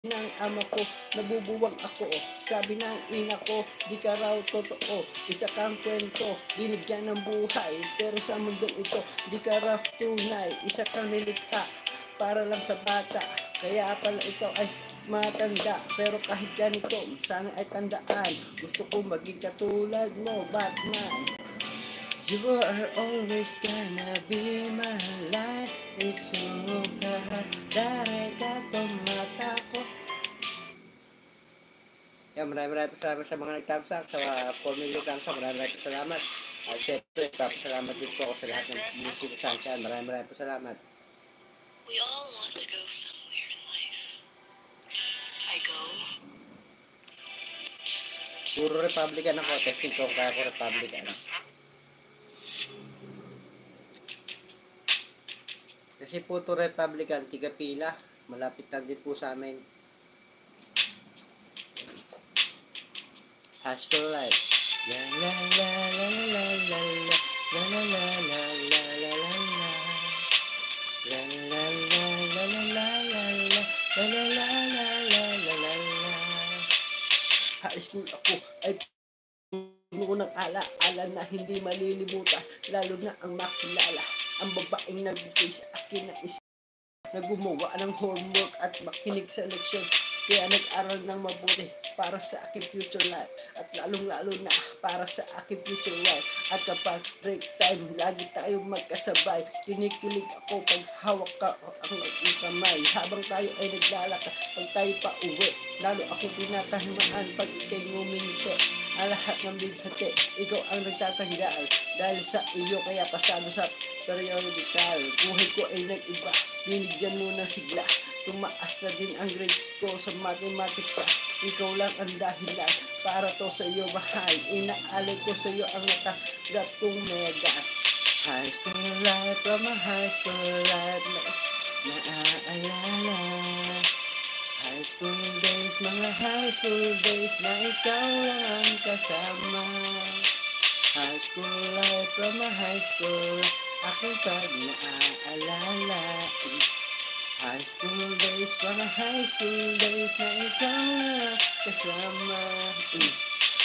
ng ama ko, nabubuwag ako. Sabi ng ina ko, di ka raw totoo. Isa kang kwento, binigyan ng buhay. Pero sa mundong ito, di ka raw tunay. Isa kang nilikha, para lang sa bata. Kaya pala ikaw ay matanda. Pero kahit ganito, sana ay tandaan. Gusto ko maging katulad mo, Batman. You are always gonna be my life. It's so bad that I got the mata ko. Yan, maraming salamat sa mga nag-thumbs up, sa 4 million thumbs up, maraming salamat. At syempre, papasalamat din po ako sa lahat ng music sa akin. Maraming salamat. We all want to go somewhere in life. I go. Puro Republican ako, testing ko kaya ko Republican. Kasi po to Republican, tiga pila, malapit lang din po sa amin. High school life. La la la la la la la la la la la la la la. La la la la la la la la la la la la la la la. High school ako ay puno ng ala-ala na hindi malilimutan, lalo na ang makilala. Ang babaeng nagbigay sa akin ng na gumawa ng homework at makinig sa leksyon. Kaya nag-aral ng mabuti para sa aking future life. At lalong-lalo na para sa aking future life. At kapag break time, lagi tayong magkasabay. Kinikilig ako pag hawak ka ang aking kamay. Habang tayo ay naglalakad, pag tayo pa uwi, lalo akong tinatahimaan pag ikay ngumingiti. Ang lahat ng bighati, ikaw ang nagtatanggal. Dahil sa iyo kaya pasado sa periodical. Buhay ko ay nag-iba, binigyan mo ng sigla. Tumaas na din ang grades ko sa matematika. Ikaw lang ang dahilan para to sa iyo mahal. Inaalay ko sa iyo ang natanggap kong mega. High school life, from a high school life na naaalala. High school days, mga high school days na ikaw lang ang kasama. High school life, from a high school, aking pag naaalala. High school days, mga high school days na ikaw lang kasama.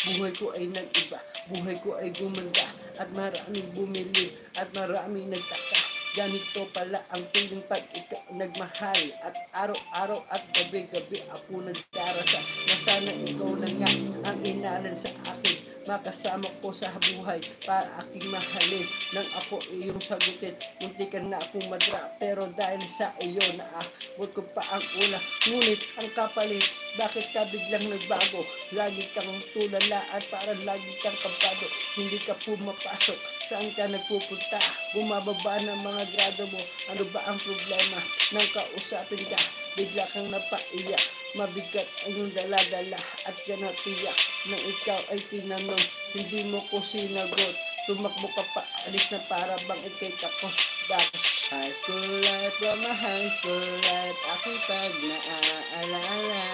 Buhay ko ay nag-iba, buhay ko ay gumanda, at maraming bumili, at maraming nagtaka. Ganito pala ang piling pag ikaw nagmahal. At araw-araw at gabi-gabi ako nagdarasal na sana ikaw na nga ang inalan sa akin. Makasama ko sa buhay para aking mahalin. Nang ako iyong sagutin, munti ka na akong madra. Pero dahil sa iyo naabot ko pa ang una. Ngunit ang kapalit, bakit ka biglang nagbago? Lagi kang tulala at parang lagi kang kabado. Hindi ka pumapasok, saan ka nagpupunta? Bumababa ng mga grado mo, ano ba ang problema? Nang kausapin ka, bigla kang napaiyak. Mabigat ang iyong dala-dala at yan natiyak. Nang ikaw ay tinanong, hindi mo ko sinagot. Tumakbo ka pa, alis na para bang ikay tako. Bakit? High school life, from a high school life, aking pag naaalala.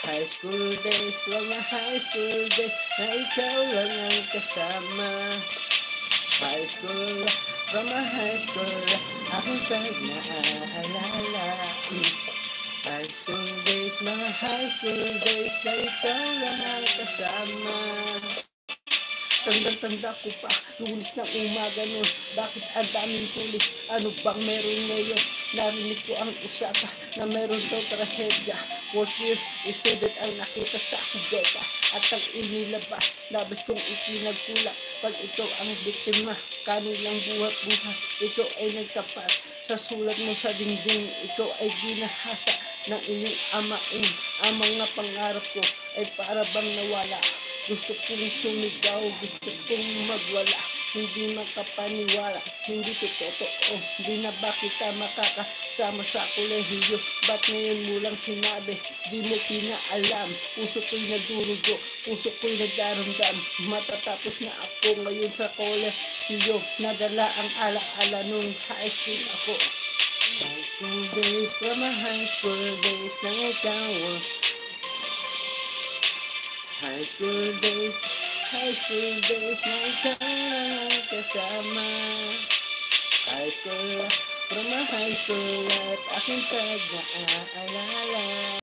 High school days, from a high school days, na ikaw lang ang kasama. High school, from a high school, aking pag naaalala. High school days, mga high school days, na ikaw lang ang kasama. Tanda-tanda ko pa, Lunes ng umaga nun, bakit ang daming pulis? Ano bang meron ngayon? Narinig ko ang usapa na meron daw trahedya. 4th year student ang nakita sa kubeta at ang inilabas, labis kong itinagpula. Pag ikaw ang biktima, kanilang buhat-buhat, ikaw ay nagtapat. Sa sulat mo sa dingding, ikaw ay ginahasa ng iyong amain. Ang mga pangarap ko ay para bang nawala. Gusto kong sumigaw, gusto kong magwala. Hindi makapaniwala, hindi to totoo. Di na ba kita makakasama sa kolehiyo? Ba't ngayon mo lang sinabi, di mo pinaalam? Puso ko'y nadurugo, puso ko'y nagdaramdam. Matatapos na ako ngayon sa kolehiyo. Nadala ang ala-ala nung high school ako. High school days, from a high school days na ikaw. High school days na ikaw lang kasama. High school, from a high school life, aking pag naaalala.